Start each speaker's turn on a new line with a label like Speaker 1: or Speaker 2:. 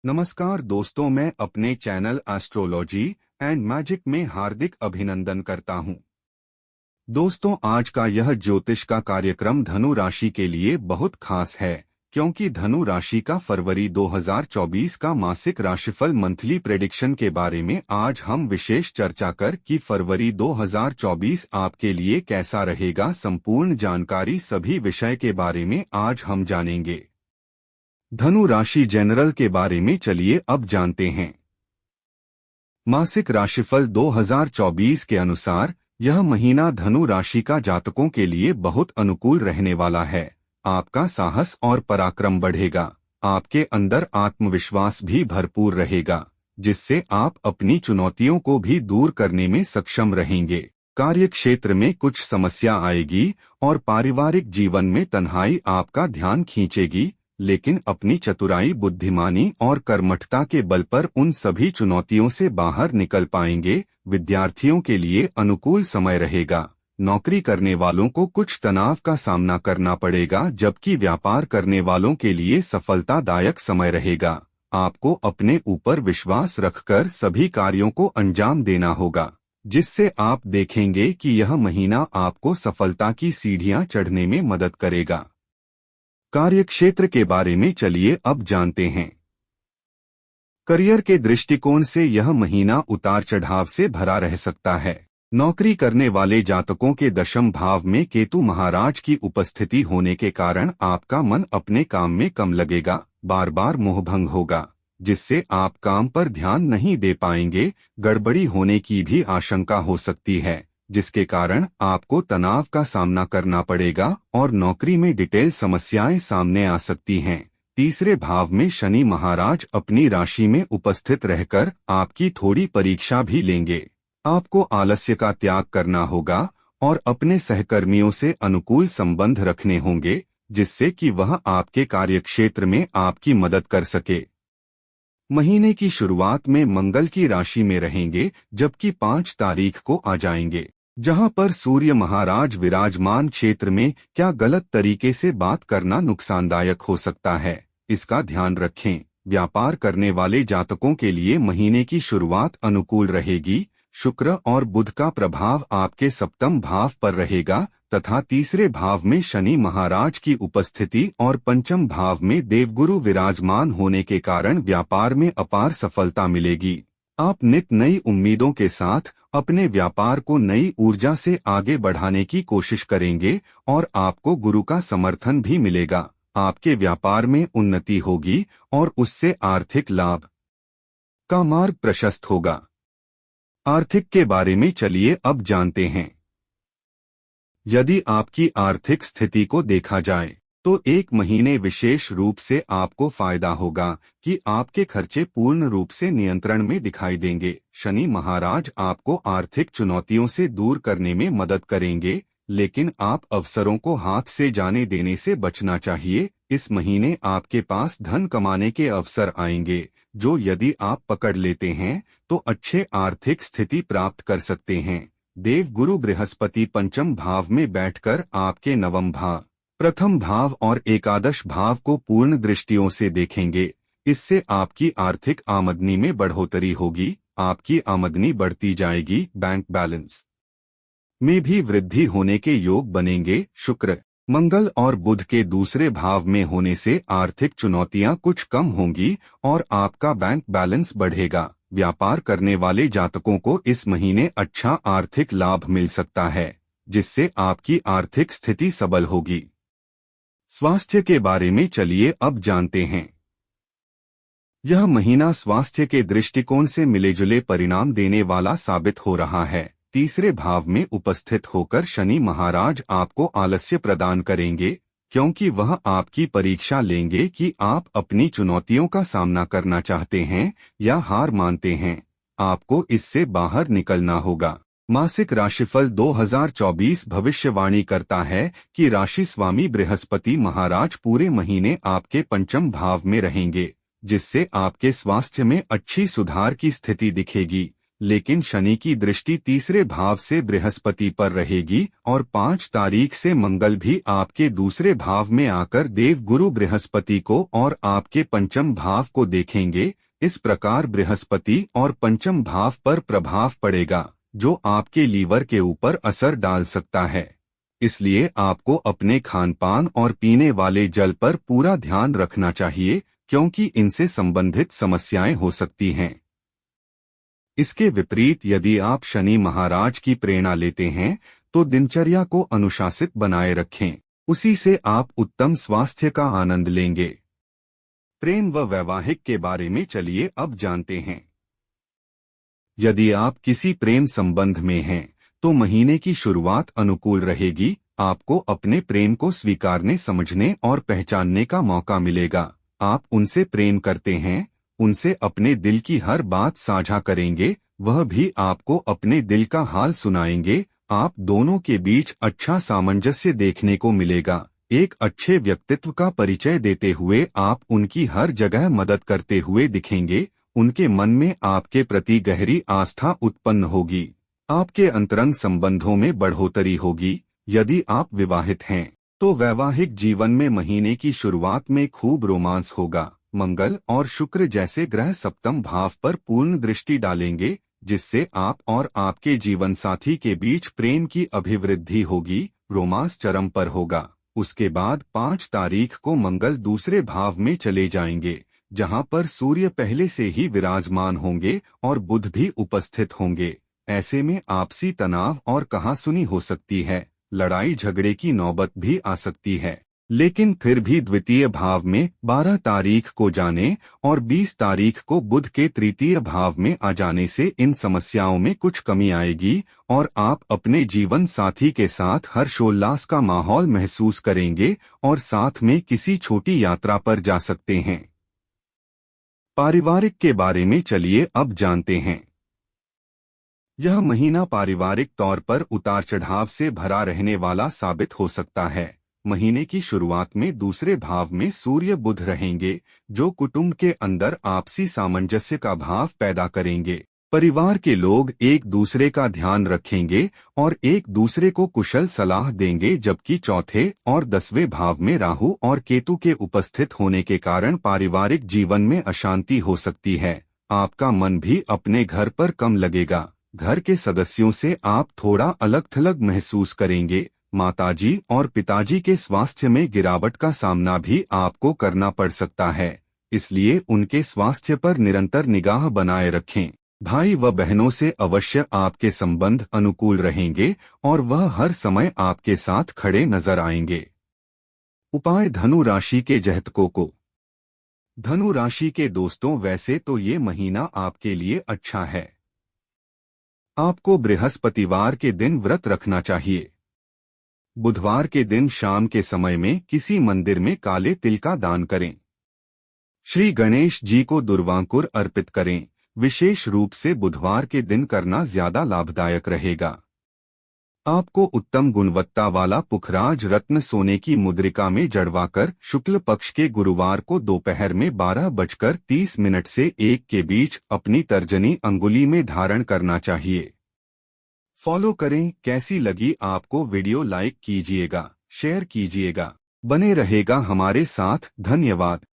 Speaker 1: नमस्कार दोस्तों, मैं अपने चैनल एस्ट्रोलॉजी एंड मैजिक में हार्दिक अभिनंदन करता हूं। दोस्तों, आज का यह ज्योतिष का कार्यक्रम धनु राशि के लिए बहुत खास है, क्योंकि धनु राशि का फरवरी 2024 का मासिक राशिफल मंथली प्रेडिक्शन के बारे में आज हम विशेष चर्चा कर कि फरवरी 2024 आपके लिए कैसा रहेगा। संपूर्ण जानकारी सभी विषय के बारे में आज हम जानेंगे। धनु राशि जनरल के बारे में चलिए अब जानते हैं। मासिक राशिफल 2024 के अनुसार यह महीना धनु राशि का जातकों के लिए बहुत अनुकूल रहने वाला है। आपका साहस और पराक्रम बढ़ेगा। आपके अंदर आत्मविश्वास भी भरपूर रहेगा, जिससे आप अपनी चुनौतियों को भी दूर करने में सक्षम रहेंगे। कार्य क्षेत्र में कुछ समस्या आएगी और पारिवारिक जीवन में तन्हाई आपका ध्यान खींचेगी, लेकिन अपनी चतुराई, बुद्धिमानी और कर्मठता के बल पर उन सभी चुनौतियों से बाहर निकल पाएंगे। विद्यार्थियों के लिए अनुकूल समय रहेगा। नौकरी करने वालों को कुछ तनाव का सामना करना पड़ेगा, जबकि व्यापार करने वालों के लिए सफलतादायक समय रहेगा। आपको अपने ऊपर विश्वास रखकर सभी कार्यों को अंजाम देना होगा, जिससे आप देखेंगे कि यह महीना आपको सफलता की सीढ़ियां चढ़ने में मदद करेगा। कार्यक्षेत्र के बारे में चलिए अब जानते हैं। करियर के दृष्टिकोण से यह महीना उतार चढ़ाव से भरा रह सकता है। नौकरी करने वाले जातकों के दशम भाव में केतु महाराज की उपस्थिति होने के कारण आपका मन अपने काम में कम लगेगा, बार बार मोहभंग होगा, जिससे आप काम पर ध्यान नहीं दे पाएंगे। गड़बड़ी होने की भी आशंका हो सकती है, जिसके कारण आपको तनाव का सामना करना पड़ेगा और नौकरी में डिटेल समस्याएं सामने आ सकती हैं। तीसरे भाव में शनि महाराज अपनी राशि में उपस्थित रहकर आपकी थोड़ी परीक्षा भी लेंगे। आपको आलस्य का त्याग करना होगा और अपने सहकर्मियों से अनुकूल संबंध रखने होंगे, जिससे कि वह आपके कार्यक्षेत्र में आपकी मदद कर सके। महीने की शुरुआत में मंगल की राशि में रहेंगे, जबकि 5 तारीख को आ जाएंगे, जहां पर सूर्य महाराज विराजमान क्षेत्र में क्या गलत तरीके से बात करना नुकसानदायक हो सकता है, इसका ध्यान रखें। व्यापार करने वाले जातकों के लिए महीने की शुरुआत अनुकूल रहेगी। शुक्र और बुध का प्रभाव आपके सप्तम भाव पर रहेगा तथा तीसरे भाव में शनि महाराज की उपस्थिति और पंचम भाव में देवगुरु विराजमान होने के कारण व्यापार में अपार सफलता मिलेगी। आप नित नई उम्मीदों के साथ अपने व्यापार को नई ऊर्जा से आगे बढ़ाने की कोशिश करेंगे और आपको गुरु का समर्थन भी मिलेगा। आपके व्यापार में उन्नति होगी और उससे आर्थिक लाभ का मार्ग प्रशस्त होगा। आर्थिक के बारे में चलिए अब जानते हैं। यदि आपकी आर्थिक स्थिति को देखा जाए तो एक महीने विशेष रूप से आपको फायदा होगा कि आपके खर्चे पूर्ण रूप से नियंत्रण में दिखाई देंगे। शनि महाराज आपको आर्थिक चुनौतियों से दूर करने में मदद करेंगे, लेकिन आप अवसरों को हाथ से जाने देने से बचना चाहिए। इस महीने आपके पास धन कमाने के अवसर आएंगे, जो यदि आप पकड़ लेते हैं तो अच्छे आर्थिक स्थिति प्राप्त कर सकते हैं। देव गुरु बृहस्पति पंचम भाव में बैठकर आपके नवम भाव, प्रथम भाव और एकादश भाव को पूर्ण दृष्टियों से देखेंगे। इससे आपकी आर्थिक आमदनी में बढ़ोतरी होगी। आपकी आमदनी बढ़ती जाएगी। बैंक बैलेंस में भी वृद्धि होने के योग बनेंगे। शुक्र, मंगल और बुध के दूसरे भाव में होने से आर्थिक चुनौतियां कुछ कम होंगी और आपका बैंक बैलेंस बढ़ेगा। व्यापार करने वाले जातकों को इस महीने अच्छा आर्थिक लाभ मिल सकता है, जिससे आपकी आर्थिक स्थिति सबल होगी। स्वास्थ्य के बारे में चलिए अब जानते हैं। यह महीना स्वास्थ्य के दृष्टिकोण से मिलेजुले परिणाम देने वाला साबित हो रहा है। तीसरे भाव में उपस्थित होकर शनि महाराज आपको आलस्य प्रदान करेंगे, क्योंकि वह आपकी परीक्षा लेंगे कि आप अपनी चुनौतियों का सामना करना चाहते हैं या हार मानते हैं। आपको इससे बाहर निकलना होगा। मासिक राशिफल 2024 भविष्यवाणी करता है कि राशि स्वामी बृहस्पति महाराज पूरे महीने आपके पंचम भाव में रहेंगे, जिससे आपके स्वास्थ्य में अच्छी सुधार की स्थिति दिखेगी। लेकिन शनि की दृष्टि तीसरे भाव से बृहस्पति पर रहेगी और 5 तारीख से मंगल भी आपके दूसरे भाव में आकर देव गुरु बृहस्पति को और आपके पंचम भाव को देखेंगे। इस प्रकार बृहस्पति और पंचम भाव पर प्रभाव पड़ेगा जो आपके लीवर के ऊपर असर डाल सकता है। इसलिए आपको अपने खान पान और पीने वाले जल पर पूरा ध्यान रखना चाहिए, क्योंकि इनसे संबंधित समस्याएं हो सकती हैं। इसके विपरीत यदि आप शनि महाराज की प्रेरणा लेते हैं तो दिनचर्या को अनुशासित बनाए रखें, उसी से आप उत्तम स्वास्थ्य का आनंद लेंगे। प्रेम व वैवाहिक के बारे में चलिए अब जानते हैं। यदि आप किसी प्रेम संबंध में हैं तो महीने की शुरुआत अनुकूल रहेगी। आपको अपने प्रेम को स्वीकारने, समझने और पहचानने का मौका मिलेगा। आप उनसे प्रेम करते हैं, उनसे अपने दिल की हर बात साझा करेंगे, वह भी आपको अपने दिल का हाल सुनाएंगे। आप दोनों के बीच अच्छा सामंजस्य देखने को मिलेगा। एक अच्छे व्यक्तित्व का परिचय देते हुए आप उनकी हर जगह मदद करते हुए दिखेंगे। उनके मन में आपके प्रति गहरी आस्था उत्पन्न होगी। आपके अंतरंग संबंधों में बढ़ोतरी होगी। यदि आप विवाहित हैं तो वैवाहिक जीवन में महीने की शुरुआत में खूब रोमांस होगा। मंगल और शुक्र जैसे ग्रह सप्तम भाव पर पूर्ण दृष्टि डालेंगे, जिससे आप और आपके जीवन साथी के बीच प्रेम की अभिवृद्धि होगी। रोमांस चरम पर होगा। उसके बाद 5 तारीख को मंगल दूसरे भाव में चले जाएंगे, जहां पर सूर्य पहले से ही विराजमान होंगे और बुध भी उपस्थित होंगे। ऐसे में आपसी तनाव और कहासुनी हो सकती है, लड़ाई झगड़े की नौबत भी आ सकती है। लेकिन फिर भी द्वितीय भाव में 12 तारीख को जाने और 20 तारीख को बुध के तृतीय भाव में आ जाने से इन समस्याओं में कुछ कमी आएगी और आप अपने जीवन साथी के साथ हर्षोल्लास का माहौल महसूस करेंगे और साथ में किसी छोटी यात्रा पर जा सकते हैं। पारिवारिक के बारे में चलिए अब जानते हैं। यह महीना पारिवारिक तौर पर उतार चढ़ाव से भरा रहने वाला साबित हो सकता है। महीने की शुरुआत में दूसरे भाव में सूर्य बुध रहेंगे, जो कुटुंब के अंदर आपसी सामंजस्य का भाव पैदा करेंगे। परिवार के लोग एक दूसरे का ध्यान रखेंगे और एक दूसरे को कुशल सलाह देंगे, जबकि चौथे और 10वें भाव में राहु और केतु के उपस्थित होने के कारण पारिवारिक जीवन में अशांति हो सकती है। आपका मन भी अपने घर पर कम लगेगा। घर के सदस्यों से आप थोड़ा अलग थलग महसूस करेंगे। माताजी और पिताजी के स्वास्थ्य में गिरावट का सामना भी आपको करना पड़ सकता है, इसलिए उनके स्वास्थ्य पर निरंतर निगाह बनाए रखें। भाई व बहनों से अवश्य आपके संबंध अनुकूल रहेंगे और वह हर समय आपके साथ खड़े नजर आएंगे। उपाय धनु राशि के जातकों को। धनु राशि के दोस्तों, वैसे तो ये महीना आपके लिए अच्छा है। आपको बृहस्पतिवार के दिन व्रत रखना चाहिए। बुधवार के दिन शाम के समय में किसी मंदिर में काले तिल का दान करें। श्री गणेश जी को दुर्वांकुर अर्पित करें। विशेष रूप से बुधवार के दिन करना ज्यादा लाभदायक रहेगा। आपको उत्तम गुणवत्ता वाला पुखराज रत्न सोने की मुद्रिका में जड़वाकर शुक्ल पक्ष के गुरुवार को दोपहर में 12:30 से 1 के बीच अपनी तर्जनी अंगुली में धारण करना चाहिए। फॉलो करें। कैसी लगी आपको वीडियो? लाइक कीजिएगा, शेयर कीजिएगा। बने रहेगा हमारे साथ। धन्यवाद।